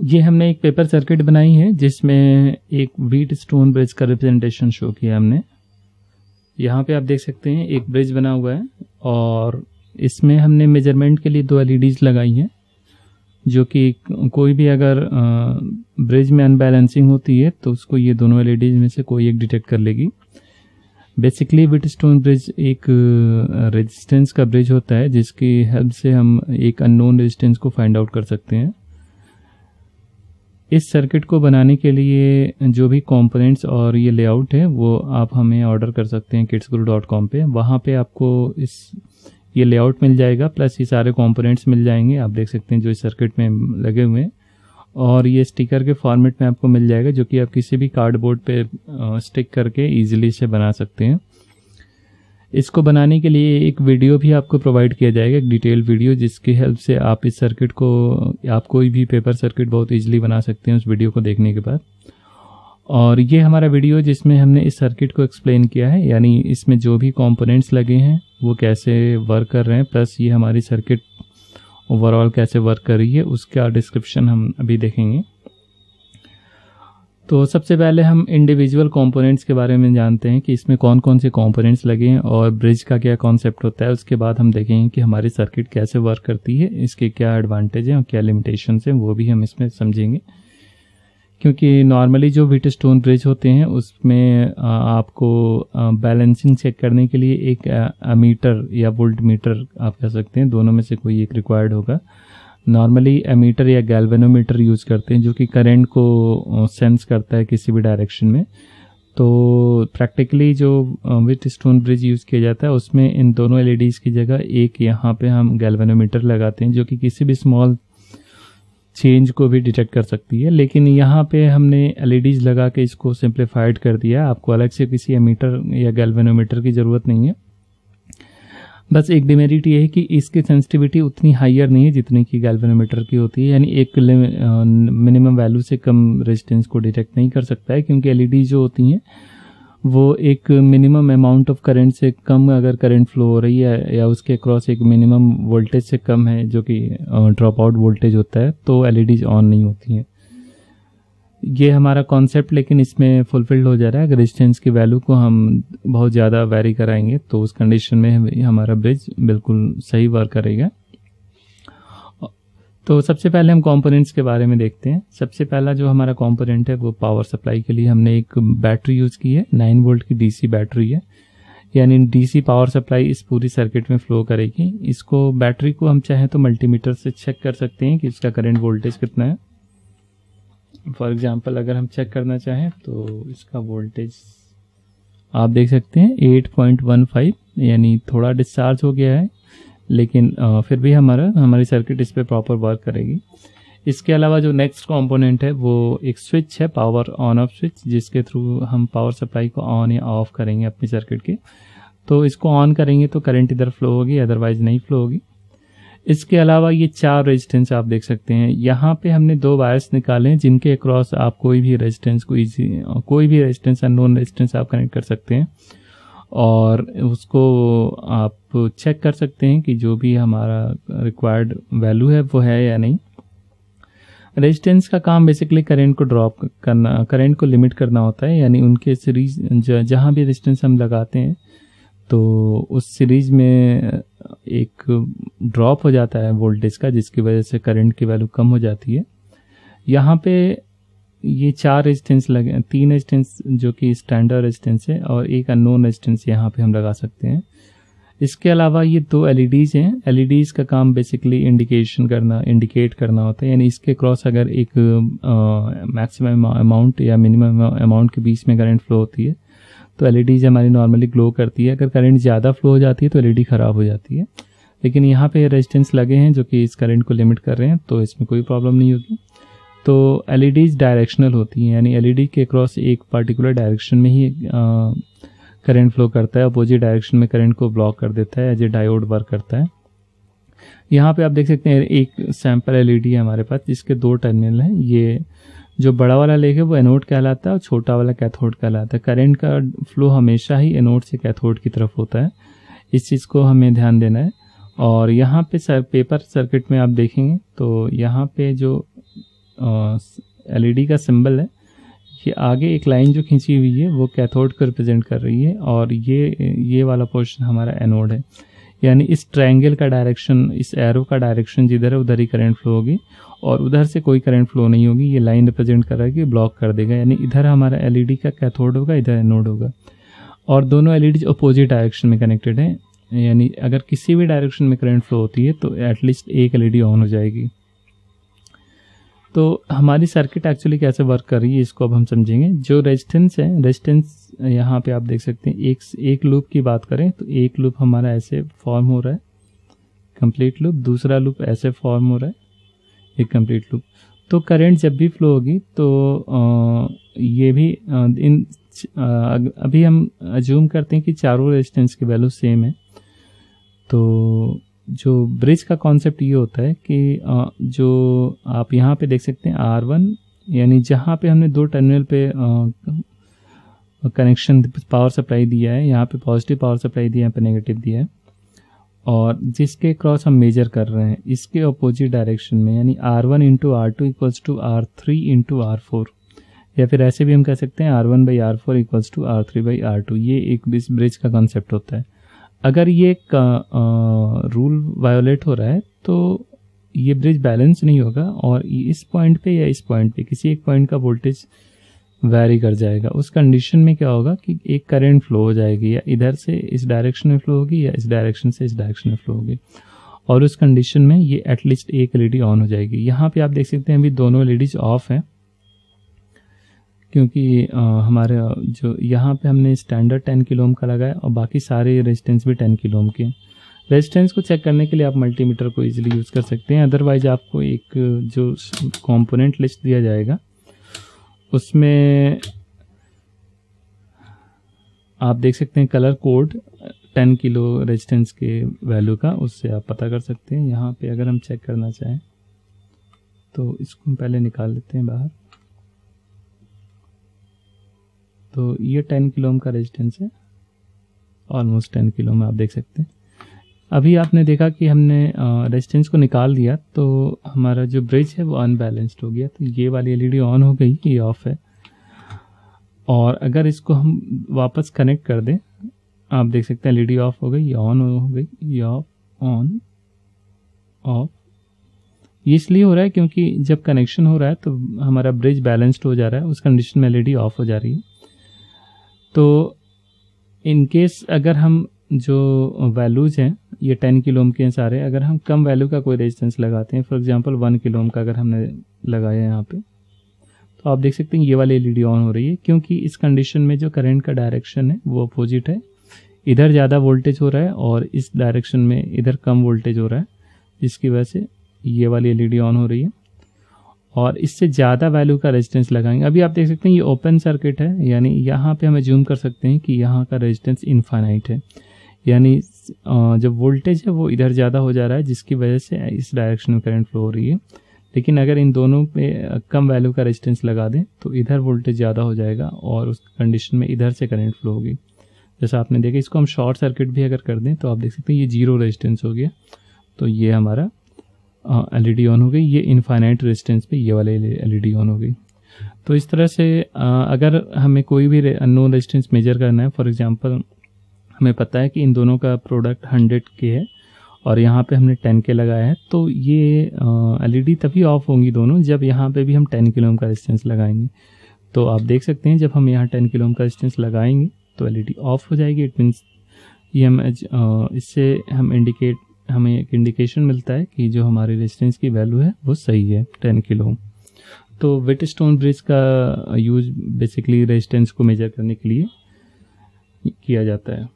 ये हमने एक पेपर सर्किट बनाई है जिसमें एक व्हीट स्टोन ब्रिज का रिप्रेजेंटेशन शो किया हमने। यहाँ पे आप देख सकते हैं एक ब्रिज बना हुआ है और इसमें हमने मेजरमेंट के लिए 2 LEDs लगाई हैं, जो कि कोई भी अगर ब्रिज में अनबैलेंसिंग होती है तो उसको ये दोनों LEDs में से कोई एक डिटेक्ट कर लेगी। बेसिकली व्हीट स्टोन ब्रिज एक रेजिस्टेंस का ब्रिज होता है जिसकी हेल्प से हम एक अननोन रेजिस्टेंस को फाइंड आउट कर सकते हैं। इस सर्किट को बनाने के लिए जो भी कंपोनेंट्स और ये लेआउट है वो आप हमें ऑर्डर कर सकते हैं kidsguru.com पे। वहाँ पे आपको ये लेआउट मिल जाएगा, प्लस ये सारे कंपोनेंट्स मिल जाएंगे। आप देख सकते हैं जो इस सर्किट में लगे हुए हैं, और ये स्टिकर के फॉर्मेट में आपको मिल जाएगा, जो कि आप किसी भी कार्डबोर्ड पे स्टिक करके इजीली इसे बना सकते हैं। इसको बनाने के लिए एक वीडियो भी आपको प्रोवाइड किया जाएगा, एक डिटेल वीडियो, जिसकी हेल्प से आप इस सर्किट को, आप कोई भी पेपर सर्किट बहुत इजीली बना सकते हैं उस वीडियो को देखने के बाद। और ये हमारा वीडियो जिसमें हमने इस सर्किट को एक्सप्लेन किया है, यानी इसमें जो भी कंपोनेंट्स लगे हैं वो कैसे वर्क कर रहे हैं, प्लस ये हमारी सर्किट ओवरऑल कैसे वर्क कर रही है, उसका डिस्क्रिप्शन हम अभी देखेंगे। तो सबसे पहले हम इंडिविजुअल कंपोनेंट्स के बारे में जानते हैं कि इसमें कौन कौन से कंपोनेंट्स लगे हैं और ब्रिज का क्या कॉन्सेप्ट होता है। उसके बाद हम देखेंगे कि हमारी सर्किट कैसे वर्क करती है, इसके क्या एडवांटेज हैं और क्या लिमिटेशंस हैं, वो भी हम इसमें समझेंगे। क्योंकि नॉर्मली जो व्हीट स्टोन ब्रिज होते हैं उसमें आपको बैलेंसिंग चेक करने के लिए एक एमीटर या वोल्ट मीटर आप कह सकते हैं, दोनों में से कोई एक रिक्वायर्ड होगा। नॉर्मली एमीटर या गैल्वेनोमीटर यूज़ करते हैं जो कि करंट को सेंस करता है किसी भी डायरेक्शन में। तो प्रैक्टिकली जो व्हीट स्टोन ब्रिज यूज़ किया जाता है उसमें इन दोनों LEDs की जगह एक यहाँ पे हम गैल्वेनोमीटर लगाते हैं, जो कि किसी भी स्मॉल चेंज को भी डिटेक्ट कर सकती है। लेकिन यहाँ पे हमने LEDs लगा के इसको सिंप्लीफाइड कर दिया। आपको अलग से किसी एमीटर या गैल्वेनोमीटर की ज़रूरत नहीं है। बस एक डिमेरिट ये है कि इसकी सेंसिटिविटी उतनी हायर नहीं है जितनी कि गैल्वेनोमीटर की होती है, यानी एक मिनिमम वैल्यू से कम रेजिस्टेंस को डिटेक्ट नहीं कर सकता है, क्योंकि LED जो होती हैं वो एक मिनिमम अमाउंट ऑफ करंट से कम अगर करंट फ्लो हो रही है या उसके अक्रॉस एक मिनिमम वोल्टेज से कम है, जो कि ड्रॉप आउट वोल्टेज होता है, तो LEDs ऑन नहीं होती हैं। ये हमारा कॉन्सेप्ट लेकिन इसमें फुलफिल्ड हो जा रहा है। अगर रेजिस्टेंस की वैल्यू को हम बहुत ज़्यादा वेरी कराएंगे तो उस कंडीशन में हमारा ब्रिज बिल्कुल सही वर्क करेगा। तो सबसे पहले हम कंपोनेंट्स के बारे में देखते हैं। सबसे पहला जो हमारा कंपोनेंट है वो पावर सप्लाई के लिए हमने एक बैटरी यूज़ की है। 9 वोल्ट की DC बैटरी है, यानी DC पावर सप्लाई इस पूरी सर्किट में फ्लो करेगी। इसको बैटरी को हम चाहें तो मल्टीमीटर से चेक कर सकते हैं कि इसका करंट वोल्टेज कितना है। फॉर एग्जांपल अगर हम चेक करना चाहें तो इसका वोल्टेज आप देख सकते हैं 8.15, यानी थोड़ा डिस्चार्ज हो गया है, लेकिन फिर भी हमारी सर्किट इस पे प्रॉपर वर्क करेगी। इसके अलावा जो नेक्स्ट कंपोनेंट है वो एक स्विच है, पावर ऑन ऑफ स्विच, जिसके थ्रू हम पावर सप्लाई को ऑन या ऑफ करेंगे अपनी सर्किट के। तो इसको ऑन करेंगे तो करंट इधर फ्लो होगी, अदरवाइज नहीं फ्लो होगी। इसके अलावा ये 4 रेजिस्टेंस आप देख सकते हैं। यहाँ पे हमने 2 वायर्स निकाले हैं जिनके अक्रॉस आप कोई भी रेजिस्टेंस अननोन रेजिस्टेंस आप कनेक्ट कर सकते हैं, और उसको आप चेक कर सकते हैं कि जो भी हमारा रिक्वायर्ड वैल्यू है वो है या नहीं। रेजिस्टेंस का काम बेसिकली करंट को ड्रॉप करना, करंट को लिमिट करना होता है, यानी उनके सीरीज जहाँ भी रेजिस्टेंस हम लगाते हैं तो उस सीरीज में एक ड्रॉप हो जाता है वोल्टेज का, जिसकी वजह से करंट की वैल्यू कम हो जाती है। यहाँ पे ये 4 रेजिस्टेंस लगे, 3 रेजिस्टेंस जो कि स्टैंडर्ड रेजिस्टेंस है और एक अननोन रेजिस्टेंस यहाँ पे हम लगा सकते हैं। इसके अलावा ये 2 LEDs हैं। LEDs का काम बेसिकली इंडिकेट करना होता है, यानी इसके क्रॉस अगर एक मैक्सिमम अमाउंट या मिनिमम अमाउंट के बीच में करंट फ्लो होती है तो LEDs हमारी नॉर्मली ग्लो करती है। अगर करंट ज़्यादा फ्लो हो जाती है तो LED ख़राब हो जाती है। लेकिन यहाँ पे रेजिस्टेंस लगे हैं जो कि इस करंट को लिमिट कर रहे हैं, तो इसमें कोई प्रॉब्लम नहीं होगी। तो LEDs डायरेक्शनल होती हैं, यानी LED के क्रॉस एक पर्टिकुलर डायरेक्शन में ही करंट फ्लो करता है, अपोजिट डायरेक्शन में करंट को ब्लॉक कर देता है, एज ए डायोड वर्क करता है। यहाँ पे आप देख सकते हैं एक सैम्पल LED है हमारे पास, जिसके 2 टर्मिनल हैं। ये जो बड़ा वाला लेग है वो एनोड कहलाता है और छोटा वाला कैथोड कहलाता है। करंट का फ्लो हमेशा ही एनोड से कैथोड की तरफ होता है, इस चीज़ को हमें ध्यान देना है। और यहाँ पे पेपर सर्किट में आप देखेंगे तो यहाँ पे जो एलईडी का सिंबल है, ये आगे एक लाइन जो खींची हुई है वो कैथोड को रिप्रेजेंट कर रही है, और ये वाला पोर्शन हमारा एनोड है। यानी इस ट्रायंगल का डायरेक्शन, इस एरो का डायरेक्शन जिधर है उधर ही करंट फ्लो होगी, और उधर से कोई करंट फ्लो नहीं होगी। ये लाइन रिप्रेजेंट कर रहा है कि ब्लॉक कर देगा, यानी इधर हमारा एलईडी का कैथोड होगा, इधर एनोड होगा, और दोनों एलईडी अपोजिट डायरेक्शन में कनेक्टेड हैं। यानी अगर किसी भी डायरेक्शन में करंट फ्लो होती है तो एटलीस्ट एक एलईडी ऑन हो जाएगी। तो हमारी सर्किट एक्चुअली कैसे वर्क कर रही है इसको अब हम समझेंगे। जो रेजिस्टेंस है, रेजिस्टेंस यहाँ पे आप देख सकते हैं, एक लूप की बात करें तो एक लूप हमारा ऐसे फॉर्म हो रहा है, कंप्लीट लूप, दूसरा लूप ऐसे फॉर्म हो रहा है, एक कंप्लीट लूप। तो करंट जब भी फ्लो होगी तो ये भी अभी हम अज्यूम करते हैं कि चारों रेजिस्टेंस की वैल्यू सेम है। तो जो ब्रिज का कॉन्सेप्ट ये होता है कि जो आप यहाँ पे देख सकते हैं R1, यानी जहाँ पे हमने दो टर्मिनल पे कनेक्शन पावर सप्लाई दिया है, यहाँ पे पॉजिटिव पावर सप्लाई दिया है, यहाँ पे नेगेटिव दिया है, और जिसके क्रॉस हम मेजर कर रहे हैं इसके अपोजिट डायरेक्शन में, यानी R1 into R2 equals to R3 into R4, या फिर ऐसे भी हम कह सकते हैं R1 by R4 equals to R3 by R2। ये एक ब्रिज का कॉन्सेप्ट होता है। अगर ये रूल वायोलेट हो रहा है तो ये ब्रिज बैलेंस नहीं होगा, और इस पॉइंट पे या इस पॉइंट पे किसी एक पॉइंट का वोल्टेज वैरी कर जाएगा। उस कंडीशन में क्या होगा कि एक करंट फ्लो हो जाएगी, या इधर से इस डायरेक्शन में फ्लो होगी या इस डायरेक्शन से इस डायरेक्शन में फ्लो होगी, और उस कंडीशन में ये एटलीस्ट एक एलईडी ऑन हो जाएगी। यहाँ पे आप देख सकते हैं अभी दोनों एलईडीज ऑफ हैं, क्योंकि हमारे जो यहाँ पे हमने स्टैंडर्ड 10 किलो ओम का लगाया, और बाकी सारे रेजिस्टेंस भी 10 किलो ओम के। रेजिस्टेंस को चेक करने के लिए आप मल्टीमीटर को इजीली यूज़ कर सकते हैं। अदरवाइज आपको एक जो कंपोनेंट लिस्ट दिया जाएगा उसमें आप देख सकते हैं कलर कोड 10 किलो रेजिस्टेंस के वैल्यू का, उससे आप पता कर सकते हैं। यहाँ पे अगर हम चेक करना चाहें तो इसको हम पहले निकाल लेते हैं बाहर। तो ये 10 किलो ओम का रेजिस्टेंस है, ऑलमोस्ट 10 किलो ओम आप देख सकते हैं। अभी आपने देखा कि हमने रेजिस्टेंस को निकाल दिया तो हमारा जो ब्रिज है वो अनबैलेंस्ड हो गया। तो ये वाली एलईडी ऑन हो गई, ये ऑफ है। और अगर इसको हम वापस कनेक्ट कर दें, आप देख सकते हैं एलईडी ऑफ हो गई, ये ऑन हो गई, ये ऑफ, ऑन, ऑफ। ये इसलिए हो रहा है क्योंकि जब कनेक्शन हो रहा है तो हमारा ब्रिज बैलेंस्ड हो जा रहा है, उस कंडीशन में एलईडी ऑफ हो जा रही है। तो इन केस अगर हम जो वैल्यूज हैं ये 10 किलो ओम के हैं सारे, अगर हम कम वैल्यू का कोई रेजिस्टेंस लगाते हैं, फॉर एग्जांपल 1 किलो ओम का अगर हमने लगाया यहाँ पे, तो आप देख सकते हैं ये वाली एलईडी ऑन हो रही है, क्योंकि इस कंडीशन में जो करंट का डायरेक्शन है वो अपोजिट है। इधर ज़्यादा वोल्टेज हो रहा है और इस डायरेक्शन में इधर कम वोल्टेज हो रहा है, जिसकी वजह से ये वाली एलईडी ऑन हो रही है। और इससे ज़्यादा वैल्यू का रेजिस्टेंस लगाएंगे। अभी आप देख सकते हैं ये ओपन सर्किट है, यानी यहाँ पे हम अज्यूम कर सकते हैं कि यहाँ का रेजिस्टेंस इनफाइनाइट है, यानी जब वोल्टेज है वो इधर ज़्यादा हो जा रहा है, जिसकी वजह से इस डायरेक्शन में करंट फ्लो हो रही है। लेकिन अगर इन दोनों पे कम वैल्यू का रेजिस्टेंस लगा दें तो इधर वोल्टेज ज़्यादा हो जाएगा और उस कंडीशन में इधर से करंट फ्लो होगी। जैसा आपने देखा, इसको हम शॉर्ट सर्किट भी अगर कर दें तो आप देख सकते हैं ये 0 रेजिस्टेंस हो गया, तो ये हमारा एलईडी ऑन हो गई। ये इनफाइनाइट रेजिस्टेंस पे ये वाले एलईडी ऑन हो गई। तो इस तरह से अगर हमें कोई भी अननोन रेजिस्टेंस मेजर करना है, फॉर एग्जांपल हमें पता है कि इन दोनों का प्रोडक्ट 100 के है और यहाँ पे हमने 10 के लगाया है, तो ये एलईडी तभी ऑफ होंगी दोनों जब यहाँ पे भी हम 10 किलो ओम का रेजिस्टेंस लगाएंगे। तो आप देख सकते हैं जब हम यहाँ 10 किलो ओम का रेजिस्टेंस लगाएंगे तो एलईडी ऑफ हो जाएगी। इट मीन्स ये हम इससे हमें एक इंडिकेशन मिलता है कि जो हमारे रेजिस्टेंस की वैल्यू है वो सही है, 10 किलो ओम। तो व्हिटस्टोन ब्रिज का यूज बेसिकली रेजिस्टेंस को मेजर करने के लिए किया जाता है।